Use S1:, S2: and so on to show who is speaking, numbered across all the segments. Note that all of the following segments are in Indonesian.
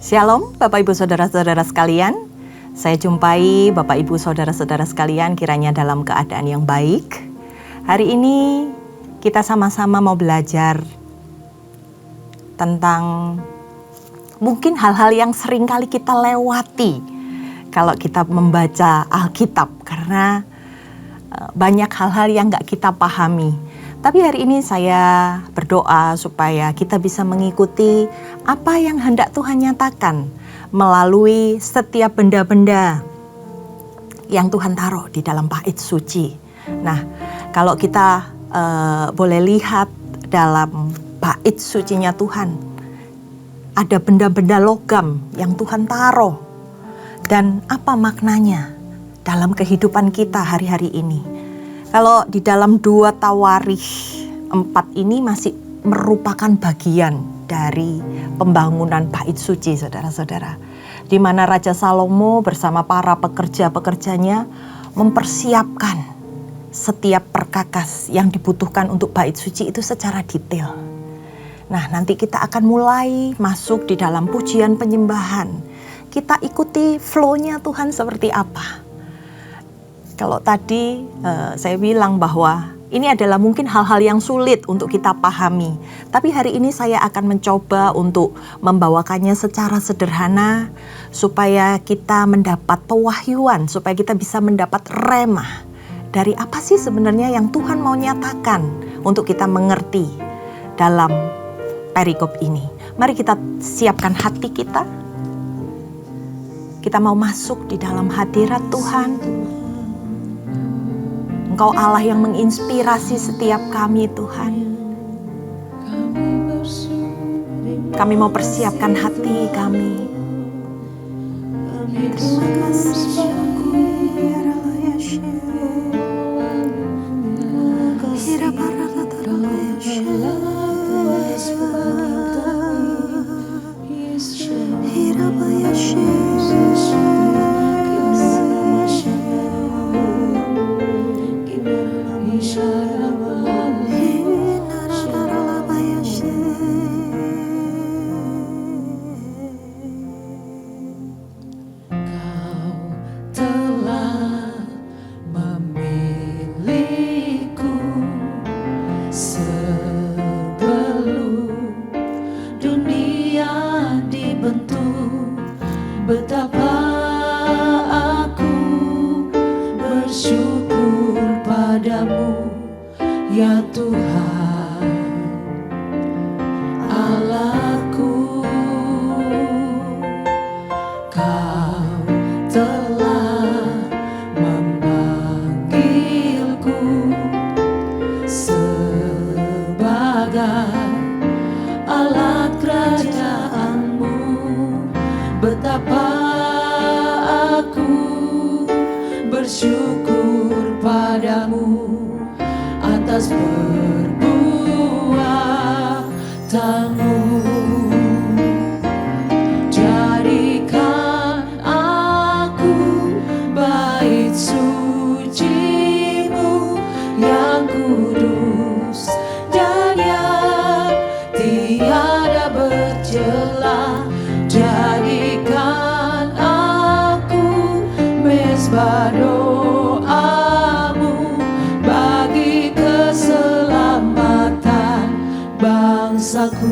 S1: Shalom Bapak Ibu Saudara-saudara sekalian. Saya jumpai Bapak Ibu Saudara-saudara sekalian kiranya dalam keadaan yang baik. Hari ini kita sama-sama mau belajar tentang mungkin hal-hal yang sering kali kita lewati kalau kita membaca Alkitab, karena banyak hal-hal yang gak kita pahami. Tapi hari ini saya berdoa supaya kita bisa mengikuti apa yang hendak Tuhan nyatakan melalui setiap benda-benda yang Tuhan taruh di dalam bait suci. Nah, kalau kita boleh lihat dalam bait sucinya Tuhan, ada benda-benda logam yang Tuhan taruh. Dan apa maknanya dalam kehidupan kita hari-hari ini? Kalau di dalam 2 Tawarikh 4 ini masih merupakan bagian dari pembangunan bait suci, saudara-saudara. Di mana Raja Salomo bersama para pekerja-pekerjanya mempersiapkan setiap perkakas yang dibutuhkan untuk bait suci itu secara detail. Nah, nanti kita akan mulai masuk di dalam pujian penyembahan. Kita ikuti flow-nya Tuhan seperti apa. Kalau tadi saya bilang bahwa ini adalah mungkin hal-hal yang sulit untuk kita pahami. Tapi hari ini saya akan mencoba untuk membawakannya secara sederhana supaya kita mendapat pewahyuan, supaya kita bisa mendapat remah dari apa sih sebenarnya yang Tuhan mau nyatakan untuk kita mengerti dalam perikop ini. Mari kita siapkan hati kita. Kita mau masuk di dalam hadirat Tuhan. Engkau Allah yang menginspirasi setiap kami, Tuhan. Kami mau persiapkan hati kami. Terima kasih.
S2: Betapa aku bersyukur padamu, ya Tuhan Allahku. Kau telah memanggilku sebagai alat kerajaanmu. Betapa aku bersyukur padamu atas perbuatanmu. Jadikan aku bait suci-Mu yang kudus dan yang tiada bercela. Jadikan aku mezbah doamu bagi keselamatan bangsaku.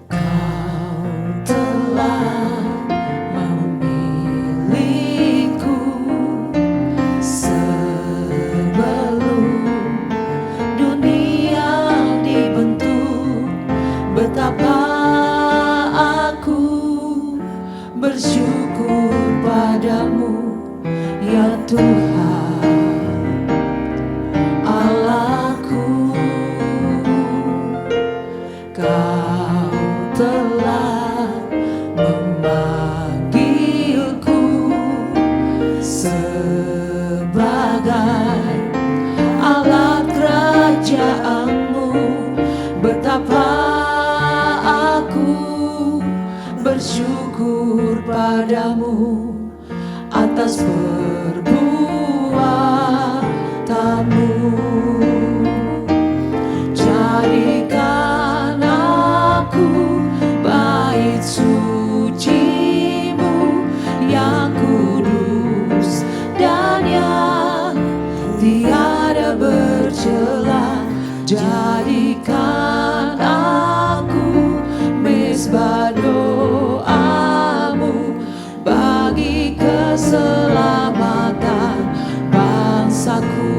S2: Kau telah memilihku sebelum dunia dibentuk. Betapa aku bersyukur padamu, ya Tuhan Allahku. Kau telah memanggilku sebagai alat kerajaan-Mu. Betapa aku bersyukur padamu atas perbuatanmu. Jadikan aku mezbah doamu bagi keselamatan bangsaku.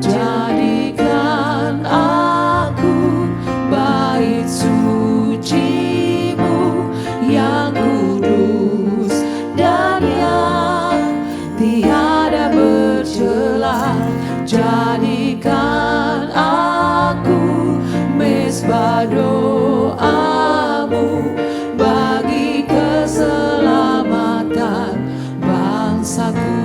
S2: Jadikan aku bait sucimu yang kudus dan yang tiada bercela. Jadikan aku mezbah doamu bagi keselamatan bangsaku.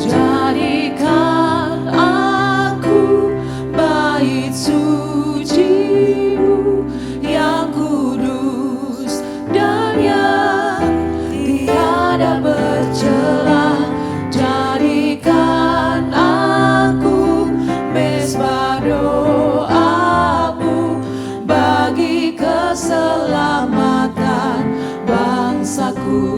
S2: Jadikan aku bait sucimu yang kudus dan yang tiada bercela. Jadikan aku mezbah doamu bagi keselamatan bangsaku.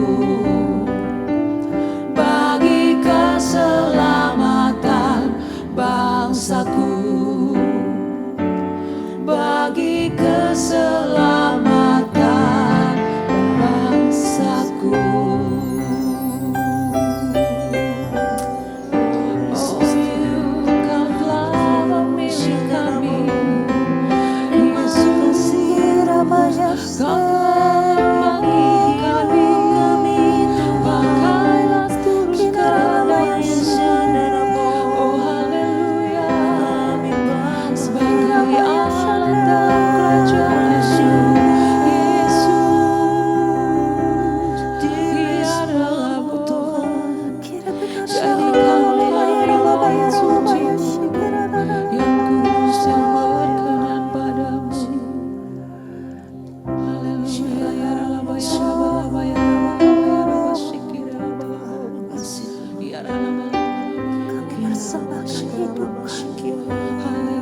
S2: Bagi keselamatan bangsaku. Bagi keselamatan bangsaku. Oh, Engkau telah memilih kami, Yesus. Kau telah memilih kami, pakailah turutkan oh haleluya, sebagai alat dalam kerajaanmu, Yesus. Dia adalah Tuhan. Jadikanlah bait sucimu yang kudus dan berkenan padamu. Haleluya, ya Rabbi, ya Rabbi, ya Rabbi, ya Rabbi, syikir, ya Rabbi, ya Rabbi,
S1: Kami bersembah hidup kami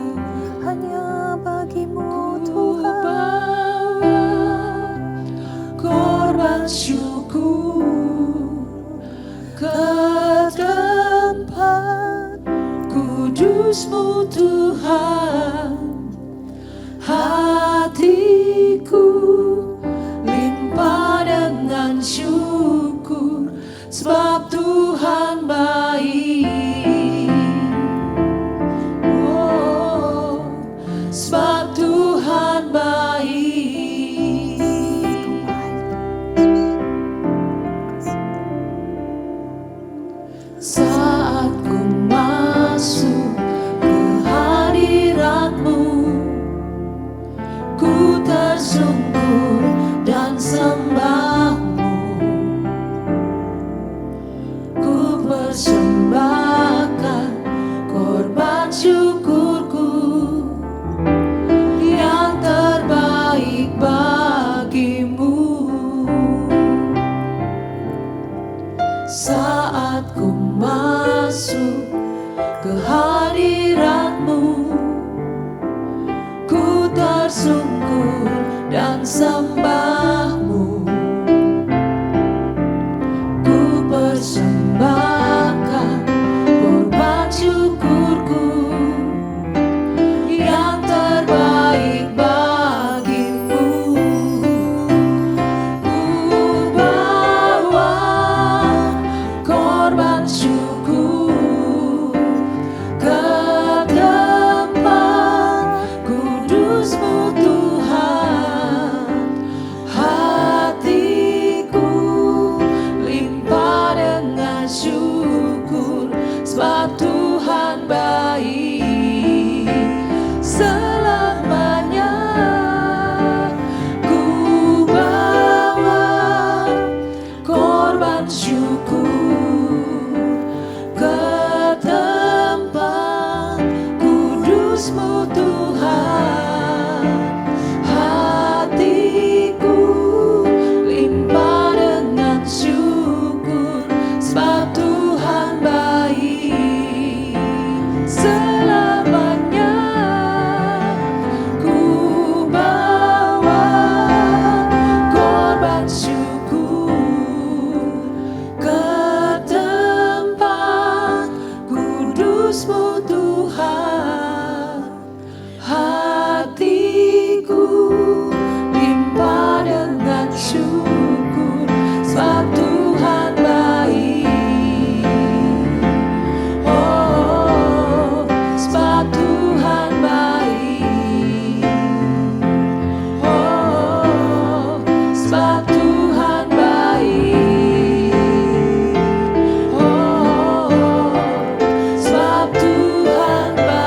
S1: hanya bagimu Tuhan.
S2: bawa korban syukur ke tempat kudus-Mu Tuhan. Hatiku limpah dengan syukur sebab Tuhan baik. Oh, sebab Tuhan baik. Saat ku masuk ke hadirat-Mu sebab Tuhan baik. Oh, sebab Tuhan baik. Oh, sebab Tuhan baik. Oh, sebab Tuhan baik.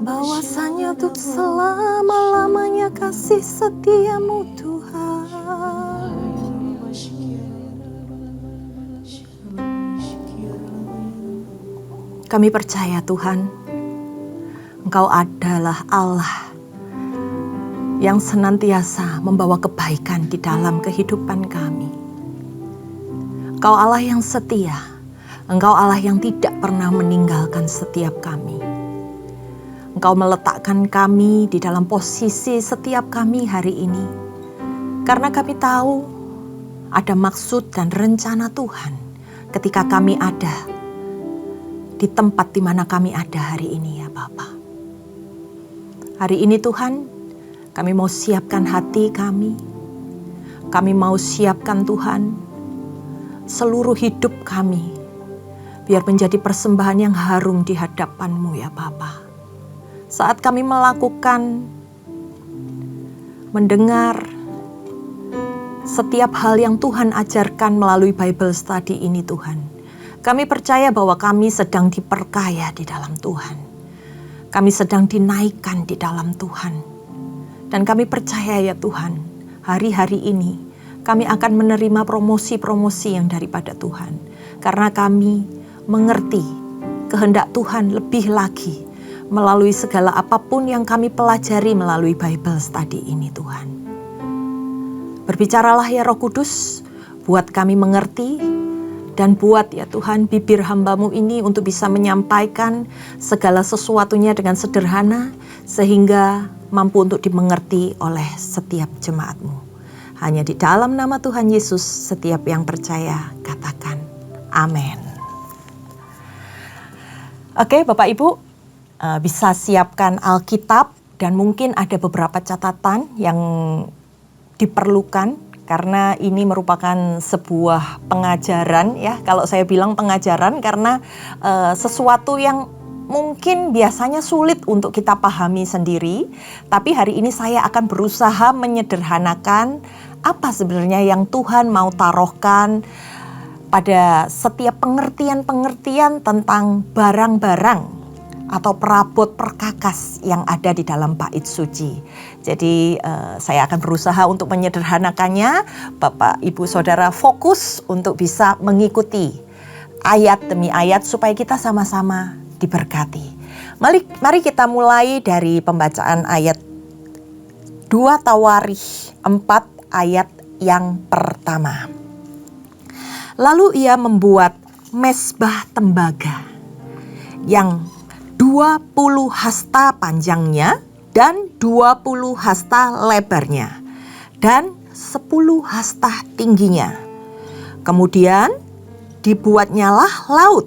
S1: Bahwasanya untuk selama-lamanya kasih setiamu Tuhan. Kami percaya Tuhan, Engkau adalah Allah yang senantiasa membawa kebaikan di dalam kehidupan kami. Engkau Allah yang setia, Engkau Allah yang tidak pernah meninggalkan setiap kami. Engkau meletakkan kami di dalam posisi setiap kami hari ini. Karena kami tahu ada maksud dan rencana Tuhan ketika kami ada di tempat di mana kami ada hari ini ya Bapa. Hari ini Tuhan, kami mau siapkan hati kami. Kami mau siapkan Tuhan seluruh hidup kami biar menjadi persembahan yang harum di hadapan-Mu ya Bapa. Saat kami melakukan, mendengar setiap hal yang Tuhan ajarkan melalui Bible Study ini Tuhan, kami percaya bahwa kami sedang diperkaya di dalam Tuhan. Kami sedang dinaikkan di dalam Tuhan. Dan kami percaya ya Tuhan, hari-hari ini kami akan menerima promosi-promosi yang daripada Tuhan. Karena kami mengerti kehendak Tuhan lebih lagi melalui segala apapun yang kami pelajari melalui Bible Study ini Tuhan. Berbicaralah ya Roh Kudus, buat kami mengerti, dan buat ya Tuhan bibir hamba-Mu ini untuk bisa menyampaikan segala sesuatunya dengan sederhana, sehingga mampu untuk dimengerti oleh setiap jemaat-Mu. Hanya di dalam nama Tuhan Yesus setiap yang percaya katakan amin. Oke Bapak Ibu, bisa siapkan Alkitab dan mungkin ada beberapa catatan yang diperlukan karena ini merupakan sebuah pengajaran ya. Kalau saya bilang pengajaran karena sesuatu yang mungkin biasanya sulit untuk kita pahami sendiri, tapi hari ini saya akan berusaha menyederhanakan apa sebenarnya yang Tuhan mau taruhkan pada setiap pengertian-pengertian tentang barang-barang atau perabot perkakas yang ada di dalam bait suci. Jadi saya akan berusaha untuk menyederhanakannya. Bapak, Ibu, Saudara fokus untuk bisa mengikuti ayat demi ayat supaya kita sama-sama diberkati. Mari kita mulai dari pembacaan ayat 2 Tawarikh 4 ayat yang pertama. Lalu ia membuat mezbah tembaga yang 20 hasta panjangnya dan 20 hasta lebarnya dan 10 hasta tingginya. Kemudian dibuatnyalah laut,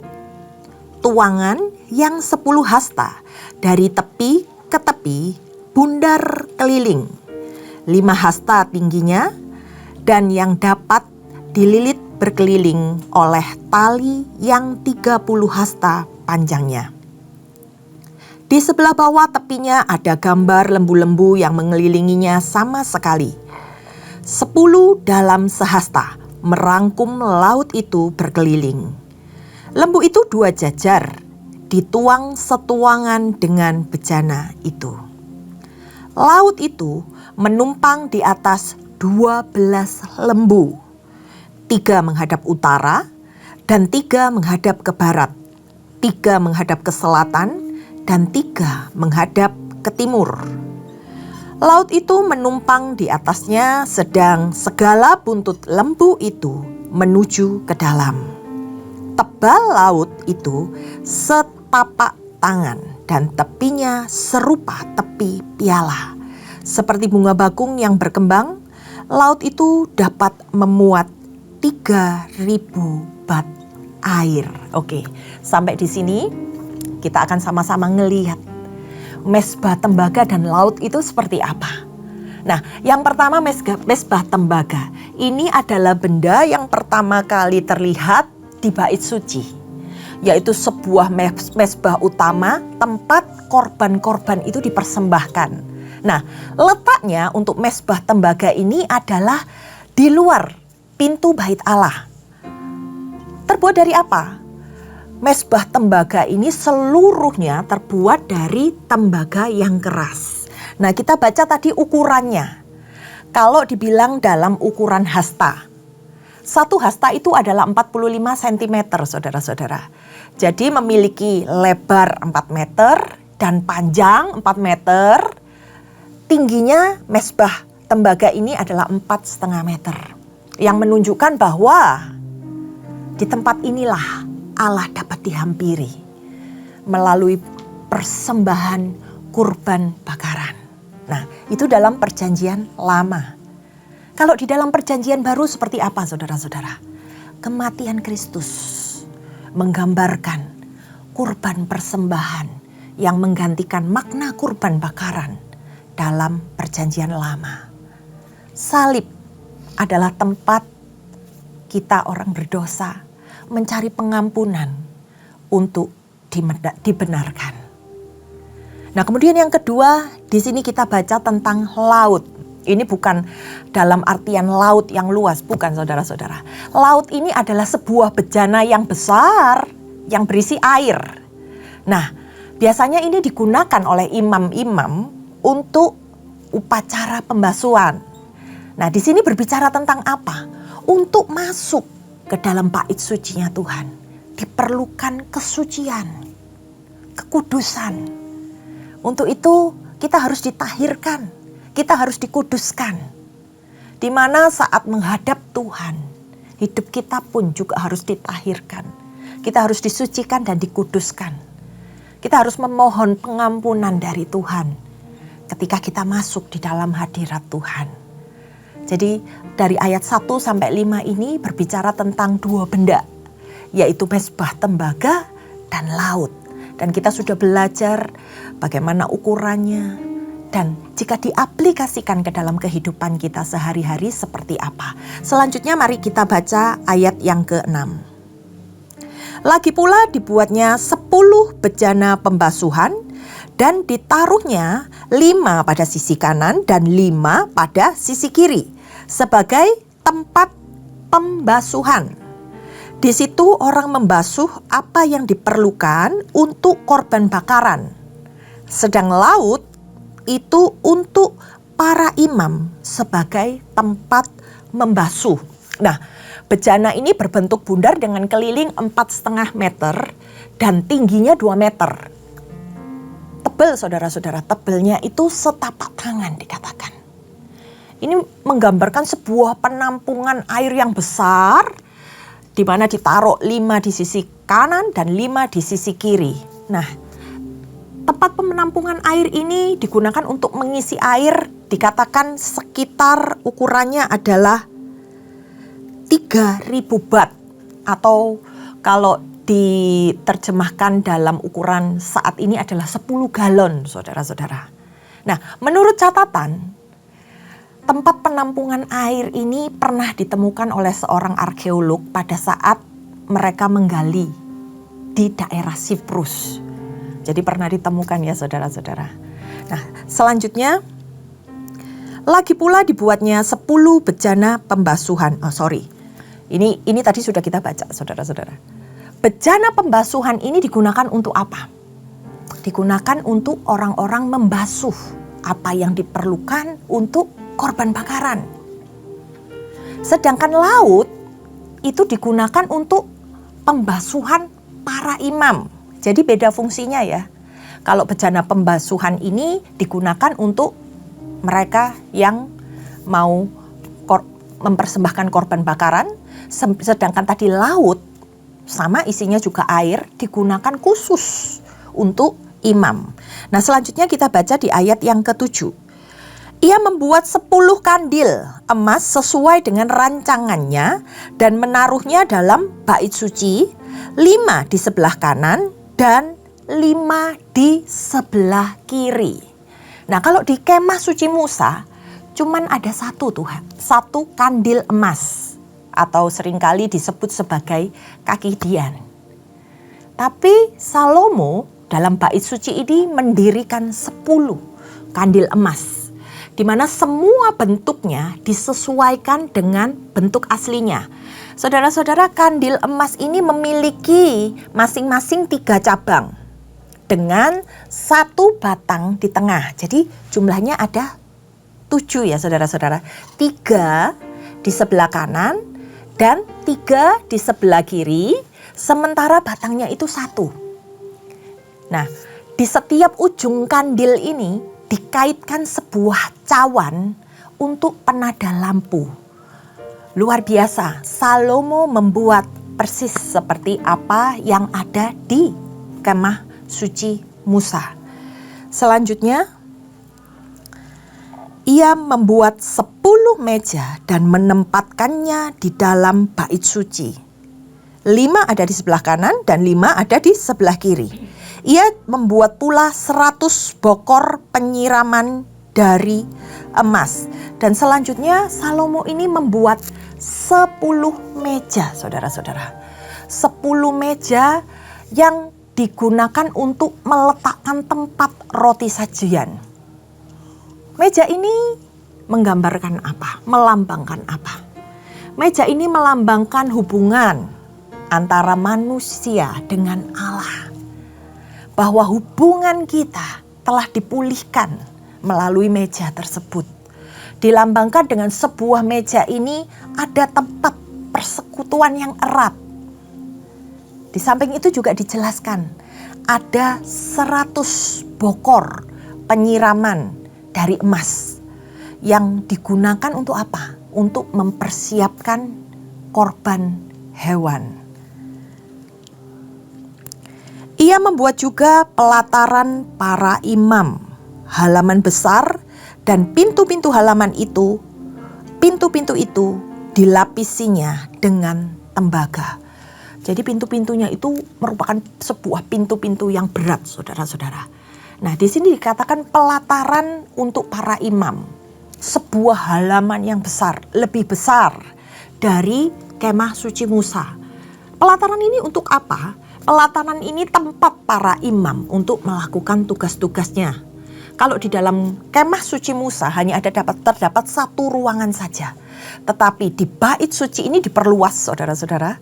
S1: tuangan yang 10 hasta dari tepi ke tepi, bundar keliling, 5 hasta tingginya, dan yang dapat dililit berkeliling oleh tali yang 30 hasta panjangnya. Di sebelah bawah tepinya ada gambar lembu-lembu yang mengelilinginya sama sekali. 10 dalam sehasta merangkum laut itu berkeliling. Lembu itu 2 jajar, dituang setuangan dengan bejana itu. Laut itu menumpang di atas 12 lembu. 3 menghadap utara dan 3 menghadap ke barat, 3 menghadap ke selatan dan 3 menghadap ke timur. Laut itu menumpang di atasnya, sedang segala buntut lembu itu menuju ke dalam. Tebal laut itu setapak tangan dan tepinya serupa tepi piala. Seperti bunga bakung yang berkembang, laut itu dapat memuat 3.000 bat air. Oke, sampai di sini kita akan sama-sama ngelihat mesbah tembaga dan laut itu seperti apa. Nah, yang pertama mesbah tembaga. Ini adalah benda yang pertama kali terlihat di bait suci, yaitu sebuah mesbah utama tempat korban-korban itu dipersembahkan. Nah, letaknya untuk mesbah tembaga ini adalah di luar pintu bait Allah. Terbuat dari apa? Mesbah tembaga ini seluruhnya terbuat dari tembaga yang keras. Nah, kita baca tadi ukurannya. Kalau dibilang dalam ukuran hasta, satu hasta itu adalah 45 cm, saudara-saudara. Jadi memiliki lebar 4 meter dan panjang 4 meter. Tingginya mesbah tembaga ini adalah 4,5 meter. Yang menunjukkan bahwa di tempat inilah Allah dapat dihampiri melalui persembahan kurban bakaran. Nah, itu dalam perjanjian lama. Kalau di dalam perjanjian baru seperti apa, saudara-saudara? Kematian Kristus menggambarkan kurban persembahan yang menggantikan makna kurban bakaran dalam perjanjian lama. Salib adalah tempat kita orang berdosa mencari pengampunan untuk dibenarkan. Nah, kemudian yang kedua, di sini kita baca tentang laut. Ini bukan dalam artian laut yang luas, bukan saudara-saudara. Laut ini adalah sebuah bejana yang besar yang berisi air. Nah, biasanya ini digunakan oleh imam-imam untuk upacara pembasuhan. Nah, di sini berbicara tentang apa? Untuk masuk ke dalam bait sucinya Tuhan, diperlukan kesucian, kekudusan. Untuk itu kita harus ditahirkan, kita harus dikuduskan. Di mana saat menghadap Tuhan, hidup kita pun juga harus ditahirkan. Kita harus disucikan dan dikuduskan. Kita harus memohon pengampunan dari Tuhan ketika kita masuk di dalam hadirat Tuhan. Jadi dari ayat 1 sampai 5 ini berbicara tentang dua benda, yaitu mesbah tembaga dan laut. Dan kita sudah belajar bagaimana ukurannya dan jika diaplikasikan ke dalam kehidupan kita sehari-hari seperti apa. Selanjutnya mari kita baca ayat yang ke-6. Lagi pula dibuatnya 10 bejana pembasuhan dan ditaruhnya 5 pada sisi kanan dan 5 pada sisi kiri sebagai tempat pembasuhan. Di situ orang membasuh apa yang diperlukan untuk korban bakaran. Sedang laut itu untuk para imam sebagai tempat membasuh. Nah, bejana ini berbentuk bundar dengan keliling 4,5 meter dan tingginya 2 meter. Tebal saudara-saudara, tebalnya itu setapak tangan dikatakan. Ini menggambarkan sebuah penampungan air yang besar di mana ditaruh 5 di sisi kanan dan 5 di sisi kiri. Nah, tempat penampungan air ini digunakan untuk mengisi air, dikatakan sekitar ukurannya adalah 3.000 bat atau kalau diterjemahkan dalam ukuran saat ini adalah 10 galon, saudara-saudara. Nah, menurut catatan, tempat penampungan air ini pernah ditemukan oleh seorang arkeolog pada saat mereka menggali di daerah Siprus. Jadi pernah ditemukan ya saudara-saudara. Nah, selanjutnya lagi pula dibuatnya 10 bejana pembasuhan. Ini tadi sudah kita baca saudara-saudara. Bejana pembasuhan ini digunakan untuk apa? Digunakan untuk orang-orang membasuh apa yang diperlukan untuk korban bakaran. Sedangkan laut itu digunakan untuk pembasuhan para imam. Jadi beda fungsinya ya. Kalau bejana pembasuhan ini digunakan untuk mereka yang mau mempersembahkan korban bakaran. Sedangkan tadi laut sama isinya juga air digunakan khusus untuk imam. Nah, selanjutnya kita baca di ayat yang ke-7. Ia membuat 10 kandil emas sesuai dengan rancangannya dan menaruhnya dalam bait suci, 5 di sebelah kanan dan 5 di sebelah kiri. Nah, kalau di kemah suci Musa cuman ada satu Tuhan, satu kandil emas atau seringkali disebut sebagai kaki dian. Tapi Salomo dalam bait suci ini mendirikan 10 kandil emas, di mana semua bentuknya disesuaikan dengan bentuk aslinya. Saudara-saudara, kandil emas ini memiliki masing-masing 3 cabang dengan 1 batang di tengah. Jadi jumlahnya ada 7 ya saudara-saudara. 3 di sebelah kanan dan 3 di sebelah kiri, sementara batangnya itu 1. Nah, di setiap ujung kandil ini dikaitkan sebuah cawan untuk penada lampu. Luar biasa, Salomo membuat persis seperti apa yang ada di kemah suci Musa. Selanjutnya, ia membuat 10 meja dan menempatkannya di dalam bait suci. 5 ada di sebelah kanan dan 5 ada di sebelah kiri. Ia membuat pula 100 bokor penyiraman dari emas. Dan selanjutnya Salomo ini membuat 10 meja, saudara-saudara. 10 meja yang digunakan untuk meletakkan tempat roti sajian. Meja ini menggambarkan apa? Melambangkan apa? Meja ini melambangkan hubungan antara manusia dengan Allah. Bahwa hubungan kita telah dipulihkan melalui meja tersebut. Dilambangkan dengan sebuah meja ini ada tempat persekutuan yang erat. Di samping itu juga dijelaskan ada 100 bokor penyiraman dari emas yang digunakan untuk apa? Untuk mempersiapkan korban hewan. Ia membuat juga pelataran para imam, halaman besar dan pintu-pintu halaman itu, pintu-pintu itu dilapisinya dengan tembaga. Jadi pintu-pintunya itu merupakan sebuah pintu-pintu yang berat, saudara-saudara. Nah, di sini dikatakan pelataran untuk para imam, sebuah halaman yang besar, lebih besar dari kemah suci Musa. Pelataran ini untuk apa? Pelataran ini tempat para imam untuk melakukan tugas-tugasnya. Kalau di dalam kemah suci Musa hanya terdapat 1 ruangan saja. Tetapi di bait suci ini diperluas, saudara-saudara.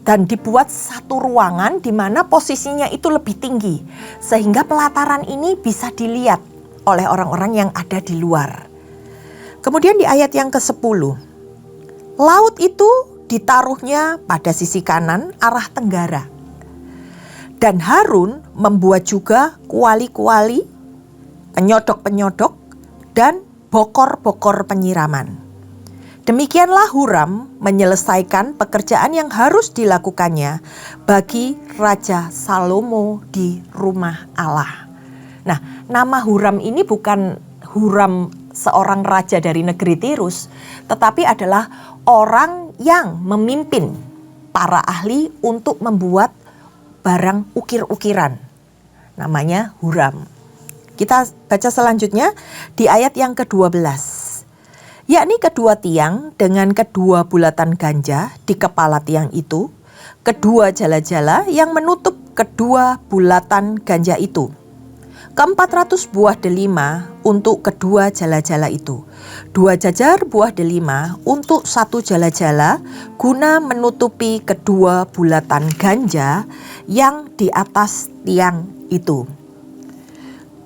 S1: Dan dibuat 1 ruangan di mana posisinya itu lebih tinggi. Sehingga pelataran ini bisa dilihat oleh orang-orang yang ada di luar. Kemudian di ayat yang ke-10. Laut itu ditaruhnya pada sisi kanan arah tenggara. Dan Harun membuat juga kuali-kuali, penyodok-penyodok, dan bokor-bokor penyiraman. Demikianlah Huram menyelesaikan pekerjaan yang harus dilakukannya bagi Raja Salomo di rumah Allah. Nah, nama Huram ini bukan Huram seorang raja dari negeri Tirus, tetapi adalah orang yang memimpin para ahli untuk membuat barang ukir-ukiran. Namanya Huram. Kita baca selanjutnya di ayat yang ke-12. Yakni kedua tiang dengan kedua bulatan ganja di kepala tiang itu, kedua jala-jala yang menutup kedua bulatan ganja itu. Ke-400 buah delima untuk kedua jala-jala itu. 2 jajar buah delima untuk 1 jala-jala guna menutupi kedua bulatan ganja yang di atas tiang itu.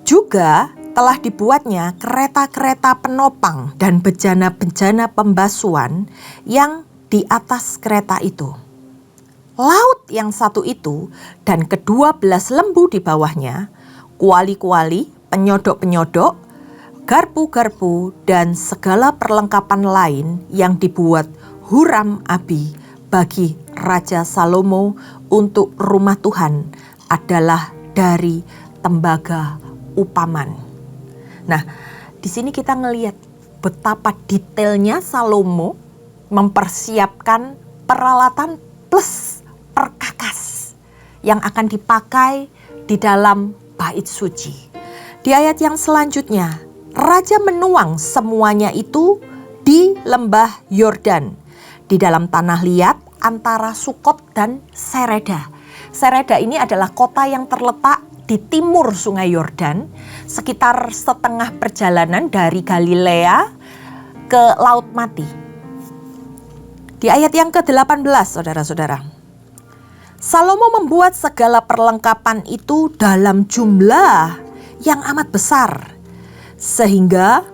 S1: Juga telah dibuatnya kereta-kereta penopang dan bejana-bejana pembasuhan yang di atas kereta itu. Laut yang satu itu dan ke-12 lembu di bawahnya, kuali-kuali, penyodok-penyodok, garpu-garpu, dan segala perlengkapan lain yang dibuat Huram Abi bagi Raja Salomo untuk rumah Tuhan adalah dari tembaga upaman. Nah, Di sini kita ngelihat betapa detailnya Salomo mempersiapkan peralatan plus perkakas yang akan dipakai di dalam bait suci. Di ayat yang selanjutnya, raja menuang semuanya itu di lembah Yordan, di dalam tanah liat antara Sukot dan Sereda. Sereda ini adalah kota yang terletak di timur sungai Yordan, sekitar setengah perjalanan dari Galilea ke Laut Mati. Di ayat yang ke-18, saudara-saudara, Salomo membuat segala perlengkapan itu dalam jumlah yang amat besar, sehingga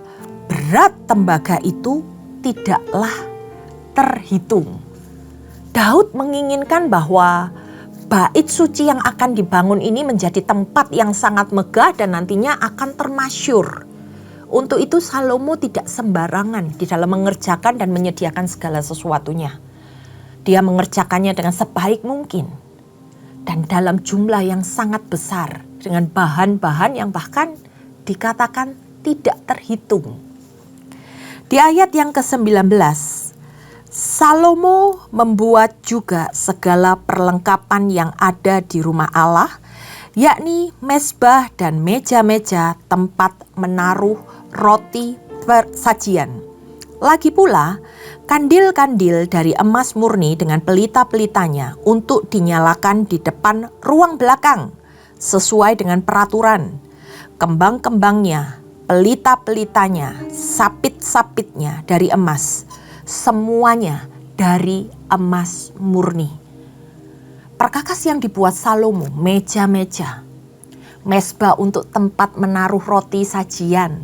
S1: berat tembaga itu tidaklah terhitung. Daud menginginkan bahwa bait suci yang akan dibangun ini menjadi tempat yang sangat megah dan nantinya akan termasyur. Untuk itu Salomo tidak sembarangan di dalam mengerjakan dan menyediakan segala sesuatunya. Dia mengerjakannya dengan sebaik mungkin dan dalam jumlah yang sangat besar, dengan bahan-bahan yang bahkan dikatakan tidak terhitung. Di ayat yang ke-19, Salomo membuat juga segala perlengkapan yang ada di rumah Allah, yakni mezbah dan meja-meja tempat menaruh roti persajian. Lagi pula, kandil-kandil dari emas murni dengan pelita-pelitanya untuk dinyalakan di depan ruang belakang, sesuai dengan peraturan. Kembang-kembangnya, pelita-pelitanya, sapit-sapitnya dari emas, semuanya dari emas murni. Perkakas yang dibuat Salomo, meja-meja, mezbah untuk tempat menaruh roti sajian,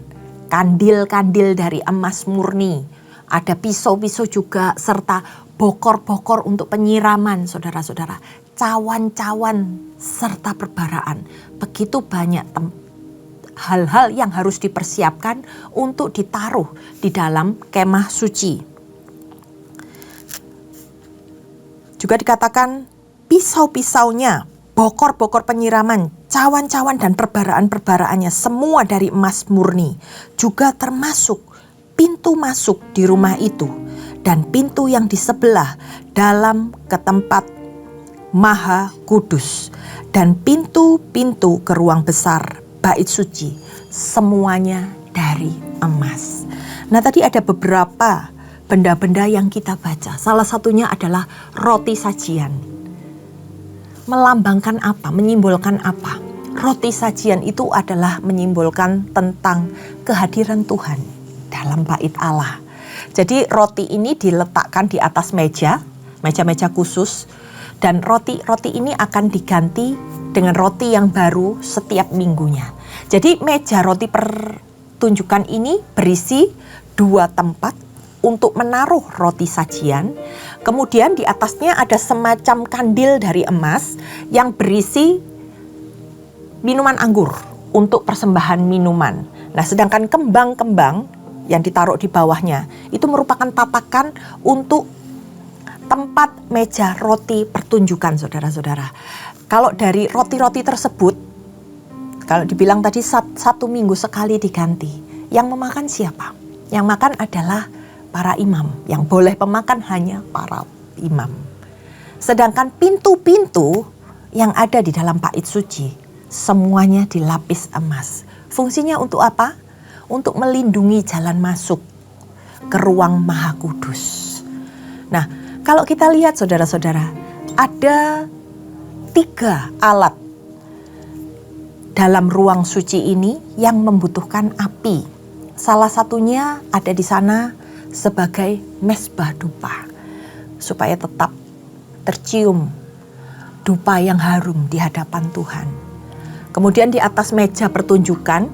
S1: kandil-kandil dari emas murni, ada pisau-pisau juga, serta bokor-bokor untuk penyiraman, saudara-saudara, cawan-cawan, serta perbaraan. Begitu banyak hal-hal yang harus dipersiapkan untuk ditaruh di dalam kemah suci. Juga dikatakan pisau-pisaunya, bokor-bokor penyiraman, cawan-cawan dan perbaraan-perbaraannya semua dari emas murni. Juga termasuk pintu masuk di rumah itu dan pintu yang di sebelah dalam ke tempat Maha Kudus dan pintu-pintu ke ruang besar bait suci, semuanya dari emas. Nah, tadi ada beberapa benda-benda yang kita baca. Salah satunya adalah roti sajian. Melambangkan apa? Menyimbolkan apa? Roti sajian itu adalah menyimbolkan tentang kehadiran Tuhan dalam bait Allah. Jadi roti ini diletakkan di atas meja-meja khusus, dan roti-roti ini akan diganti dengan roti yang baru setiap minggunya. Jadi meja roti pertunjukan ini berisi 2 tempat untuk menaruh roti sajian. Kemudian di atasnya ada semacam kandil dari emas yang berisi minuman anggur untuk persembahan minuman. Nah, sedangkan kembang-kembang yang ditaruh di bawahnya itu merupakan tatakan untuk tempat meja roti pertunjukan, saudara-saudara. Kalau dari roti-roti tersebut, kalau dibilang tadi 1 minggu sekali diganti, yang memakan siapa? Yang makan adalah para imam. Yang boleh pemakan hanya para imam. Sedangkan pintu-pintu yang ada di dalam bait suci, semuanya dilapis emas. Fungsinya untuk apa? Untuk melindungi jalan masuk ke ruang Maha Kudus. Nah, kalau kita lihat saudara-saudara, ada 3 alat dalam ruang suci ini yang membutuhkan api. Salah satunya ada di sana sebagai mezbah dupa, supaya tetap tercium dupa yang harum di hadapan Tuhan. Kemudian di atas meja pertunjukan,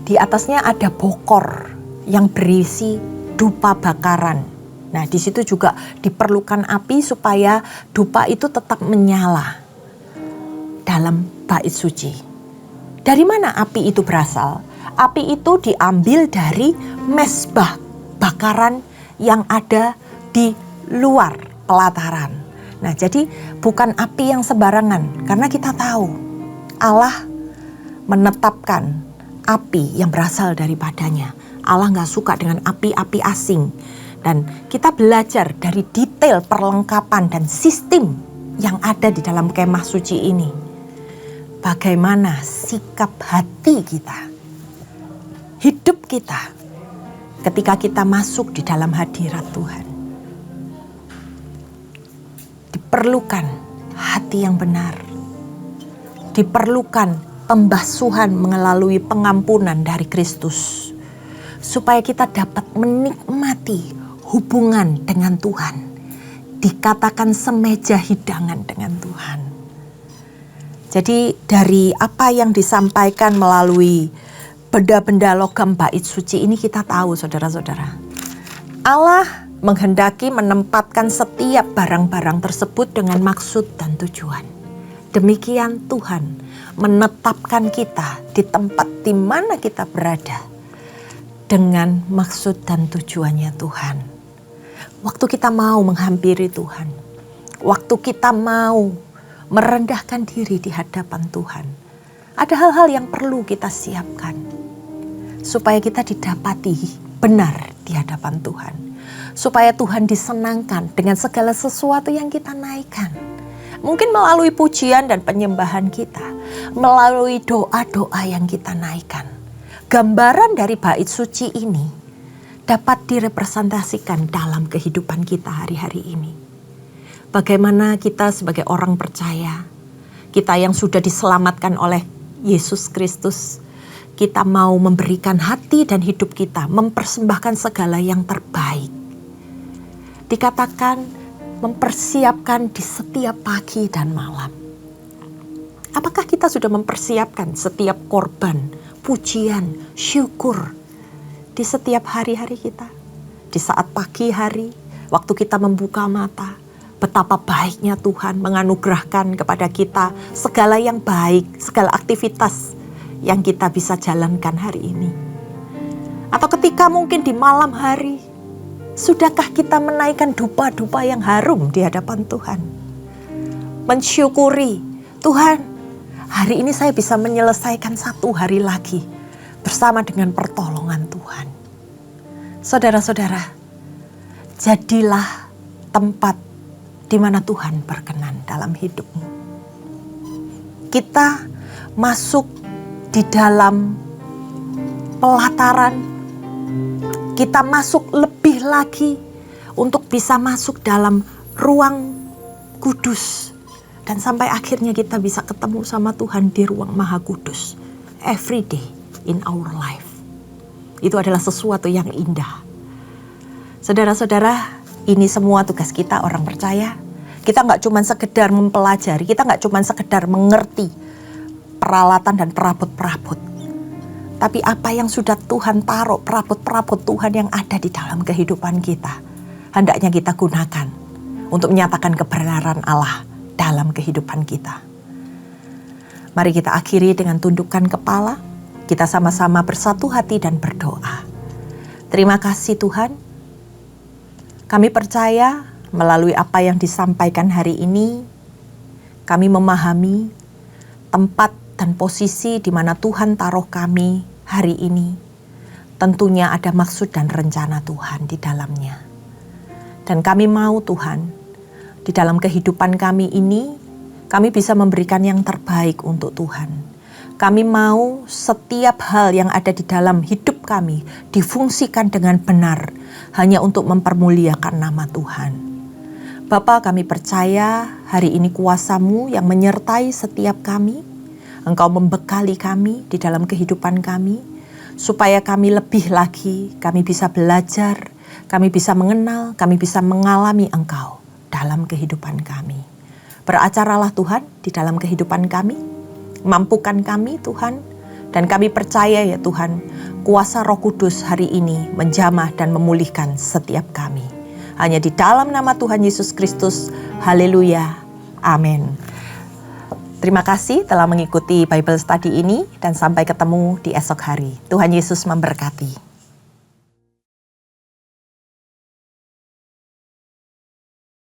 S1: di atasnya ada bokor yang berisi dupa bakaran. Nah, di situ juga diperlukan api supaya dupa itu tetap menyala dalam bait suci. Dari mana api itu berasal? Api itu diambil dari mezbah bakaran yang ada di luar pelataran. Nah, jadi bukan api yang sembarangan, karena kita tahu Allah menetapkan api yang berasal daripadanya. Allah gak suka dengan api-api asing. Dan kita belajar dari detail perlengkapan dan sistem yang ada di dalam kemah suci ini. Bagaimana sikap hati kita, hidup kita ketika kita masuk di dalam hadirat Tuhan. Diperlukan hati yang benar. Diperlukan pembasuhan melalui pengampunan dari Kristus. Supaya kita dapat menikmati hubungan dengan Tuhan. Dikatakan semeja hidangan dengan Tuhan. Jadi dari apa yang disampaikan melalui benda-benda logam bait suci ini kita tahu saudara-saudara. Allah menghendaki menempatkan setiap barang-barang tersebut dengan maksud dan tujuan. Demikian Tuhan menetapkan kita di tempat di mana kita berada dengan maksud dan tujuannya Tuhan. Waktu kita mau menghampiri Tuhan, waktu kita mau merendahkan diri di hadapan Tuhan, ada hal-hal yang perlu kita siapkan supaya kita didapati benar di hadapan Tuhan, supaya Tuhan disenangkan dengan segala sesuatu yang kita naikkan. Mungkin melalui pujian dan penyembahan kita, melalui doa-doa yang kita naikkan. Gambaran dari bait suci ini dapat direpresentasikan dalam kehidupan kita hari-hari ini. Bagaimana kita sebagai orang percaya, kita yang sudah diselamatkan oleh Yesus Kristus, kita mau memberikan hati dan hidup kita, mempersembahkan segala yang terbaik. Dikatakan mempersiapkan di setiap pagi dan malam. Apakah kita sudah mempersiapkan setiap korban, pujian, syukur di setiap hari-hari kita? Di saat pagi hari, waktu kita membuka mata, betapa baiknya Tuhan menganugerahkan kepada kita segala yang baik, segala aktivitas yang kita bisa jalankan hari ini. Atau ketika mungkin di malam hari, sudahkah kita menaikkan dupa-dupa yang harum di hadapan Tuhan? Mensyukuri, Tuhan, hari ini saya bisa menyelesaikan satu hari lagi bersama dengan pertolongan Tuhan. Saudara-saudara, jadilah tempat di mana Tuhan berkenan dalam hidupmu. Kita masuk di dalam pelataran, kita masuk lebih lagi untuk bisa masuk dalam ruang kudus. Dan sampai akhirnya kita bisa ketemu sama Tuhan di ruang maha kudus. Every day in our life. Itu adalah sesuatu yang indah. Saudara-saudara, ini semua tugas kita orang percaya. Kita gak cuma sekedar mempelajari, kita gak cuma sekedar mengerti peralatan dan perabot-perabot. Tapi apa yang sudah Tuhan taruh, perabot-perabot Tuhan yang ada di dalam kehidupan kita, hendaknya kita gunakan untuk menyatakan kebenaran Allah dalam kehidupan kita. Mari kita akhiri dengan tundukkan kepala. Kita sama-sama bersatu hati dan berdoa. Terima kasih Tuhan. Kami percaya melalui apa yang disampaikan hari ini, kami memahami tempat dan posisi di mana Tuhan taruh kami hari ini. Tentunya ada maksud dan rencana Tuhan di dalamnya. Dan kami mau Tuhan, di dalam kehidupan kami ini, kami bisa memberikan yang terbaik untuk Tuhan. Kami mau setiap hal yang ada di dalam hidup kami difungsikan dengan benar, hanya untuk mempermuliakan nama Tuhan. Bapa, kami percaya hari ini kuasa-Mu yang menyertai setiap kami. Engkau membekali kami di dalam kehidupan kami, supaya kami lebih lagi, kami bisa belajar, kami bisa mengenal, kami bisa mengalami Engkau dalam kehidupan kami. Beracaralah Tuhan di dalam kehidupan kami, mampukan kami Tuhan, dan kami percaya ya Tuhan, kuasa Roh Kudus hari ini menjamah dan memulihkan setiap kami. Hanya di dalam nama Tuhan Yesus Kristus, haleluya, amin. Terima kasih telah mengikuti Bible Study ini dan sampai ketemu di esok hari. Tuhan Yesus memberkati.